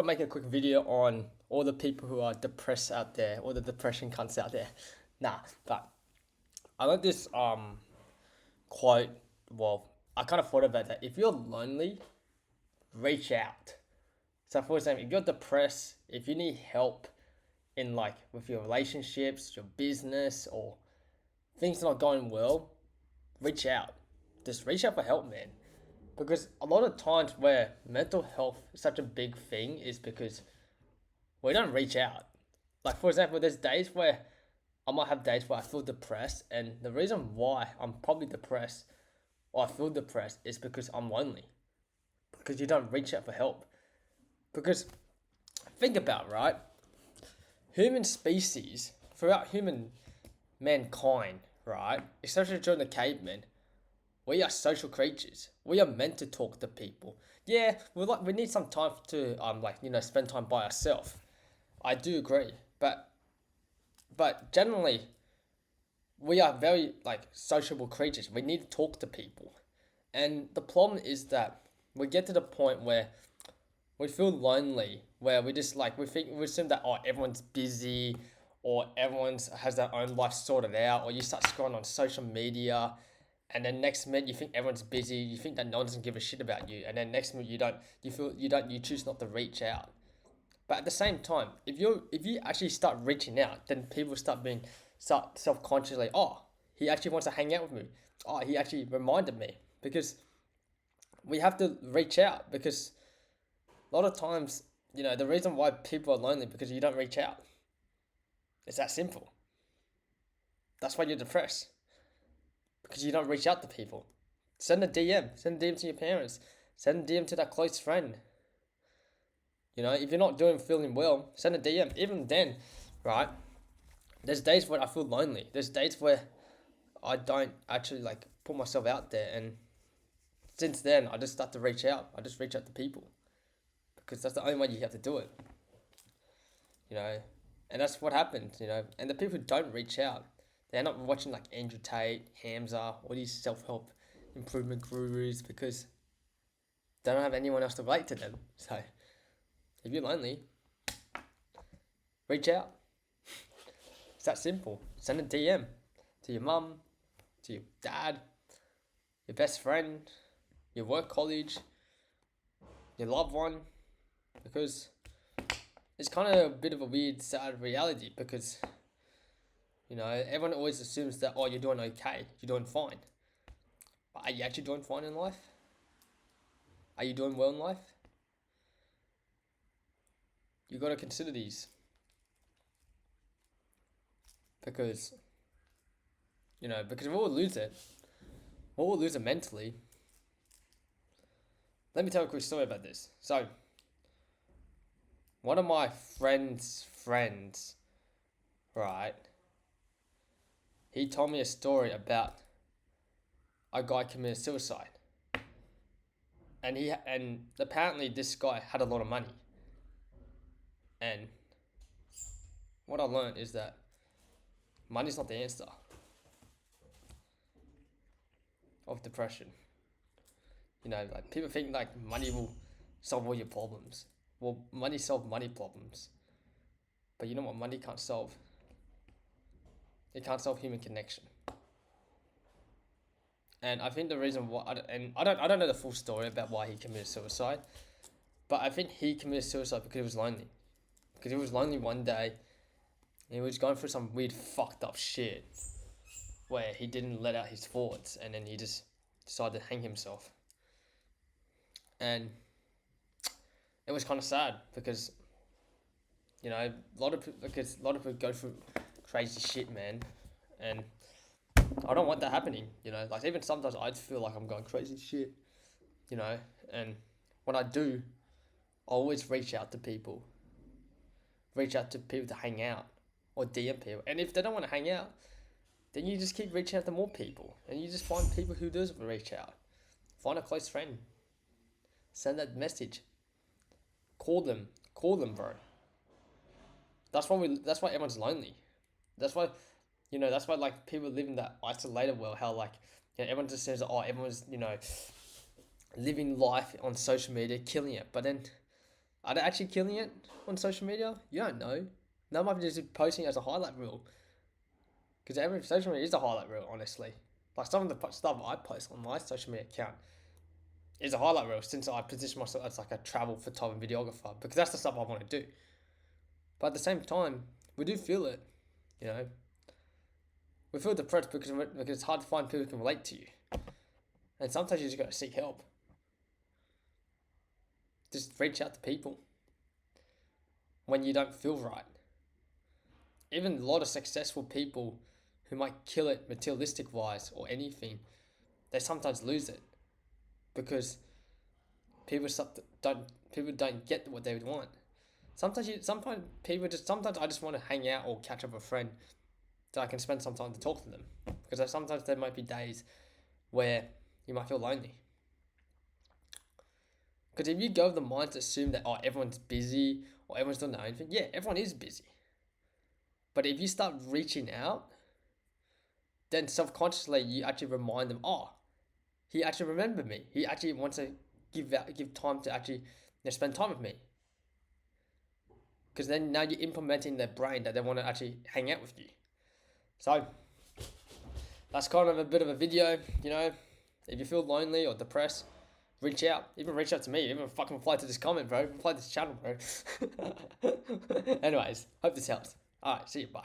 I'll make a quick video on all the people who are depressed out there, all the depression cunts out there. Nah, but I like this quote. Well, I kind of thought about that. If you're lonely, reach out. So, for example, if you're depressed, if you need help in like with your relationships, your business, or things not going well, reach out. Just reach out for help, man. Because a lot of times where mental health is such a big thing is because we don't reach out. Like for example, there's days where I might have days where I feel depressed, and the reason why I'm probably depressed or I feel depressed is because I'm lonely. Because you don't reach out for help. Because think about it, right? Human species throughout human mankind, right? Especially during the cavemen, we are social creatures. We are meant to talk to people. Yeah, we need some time to spend time by ourselves. I do agree, but generally we are very like sociable creatures. We need to talk to people. And the problem is that we get to the point where we feel lonely, where we just like we assume that everyone's busy or everyone's has their own life sorted out, or you start scrolling on social media and then next minute you think everyone's busy, you think that no one doesn't give a shit about you, and then next minute you choose not to reach out. But at the same time, if you actually start reaching out, then people start self consciously. Oh, he actually wants to hang out with me. Oh, he actually reminded me because we have to reach out because a lot of times, the reason why people are lonely because you don't reach out. It's that simple. That's why you're depressed because you don't reach out to people. Send a DM. Send a DM to your parents. Send a DM to that close friend. If you're not feeling well, send a DM. Even then, right? There's days when I feel lonely. There's days where I don't actually like put myself out there, and since then I just start to reach out. I just reach out to people because that's the only way you have to do it. You know, and that's what happens. And the people who don't reach out, they end up watching like Andrew Tate, Hamza, all these self help improvement gurus because they don't have anyone else to relate to them. So if you're lonely, reach out. It's that simple. Send a DM to your mum, to your dad, your best friend, your work colleague, your loved one, because it's kind of a bit of a weird, sad reality because, everyone always assumes that, you're doing okay, you're doing fine. But are you actually doing fine in life? Are you doing well in life? You got to consider these because, because we'll lose it mentally. Let me tell a quick story about this. So, one of my friends, right, he told me a story about a guy committed suicide. And apparently this guy had a lot of money. And what I learned is that money's not the answer of depression. Like people think like money will solve all your problems. Well, money solves money problems. But you know what money can't solve? It can't solve human connection. And I think the reason why I don't know the full story about why he committed suicide, but I think he committed suicide because he was lonely. Because he was lonely one day, and he was going through some weird fucked up shit, where he didn't let out his thoughts, and then he just decided to hang himself. And it was kind of sad because, a lot of people go through crazy shit, man, and I don't want that happening. Like even sometimes I feel like I'm going crazy shit, and when I do, I always reach out to people to hang out or DM people, and if they don't want to hang out, then you just keep reaching out to more people, and you just find people who does reach out. Find a close friend, send that message, call them, bro. That's why everyone's lonely. That's why, that's why like people live in that isolated world. How like, everyone just says, everyone's living life on social media, killing it. But then Are they actually killing it on social media? You don't know. They might be just posting it as a highlight reel. Because every social media is a highlight reel, honestly. Like some of the stuff I post on my social media account is a highlight reel since I position myself as like a travel photographer videographer because that's the stuff I want to do. But at the same time, we do feel it, you know. We feel depressed because it's hard to find people who can relate to you. And sometimes you just got to seek help. Just reach out to people when you don't feel right. Even a lot of successful people who might kill it materialistic wise or anything, they sometimes lose it because people don't get what they would want. Sometimes I just want to hang out or catch up with a friend so I can spend some time to talk to them because sometimes there might be days where you might feel lonely. Because if you go with the mind to assume that everyone's busy or everyone's doing their own thing, yeah, everyone is busy. But if you start reaching out, then subconsciously you actually remind them, he actually remembered me. He actually wants to give time to actually spend time with me. Because then now you're implementing their brain that they want to actually hang out with you. So that's kind of a bit of a video, you know. If you feel lonely or depressed, reach out. Even reach out to me. Even fucking reply to this comment, bro. Reply to this channel, bro. Anyways, hope this helps. Alright, see you. Bye.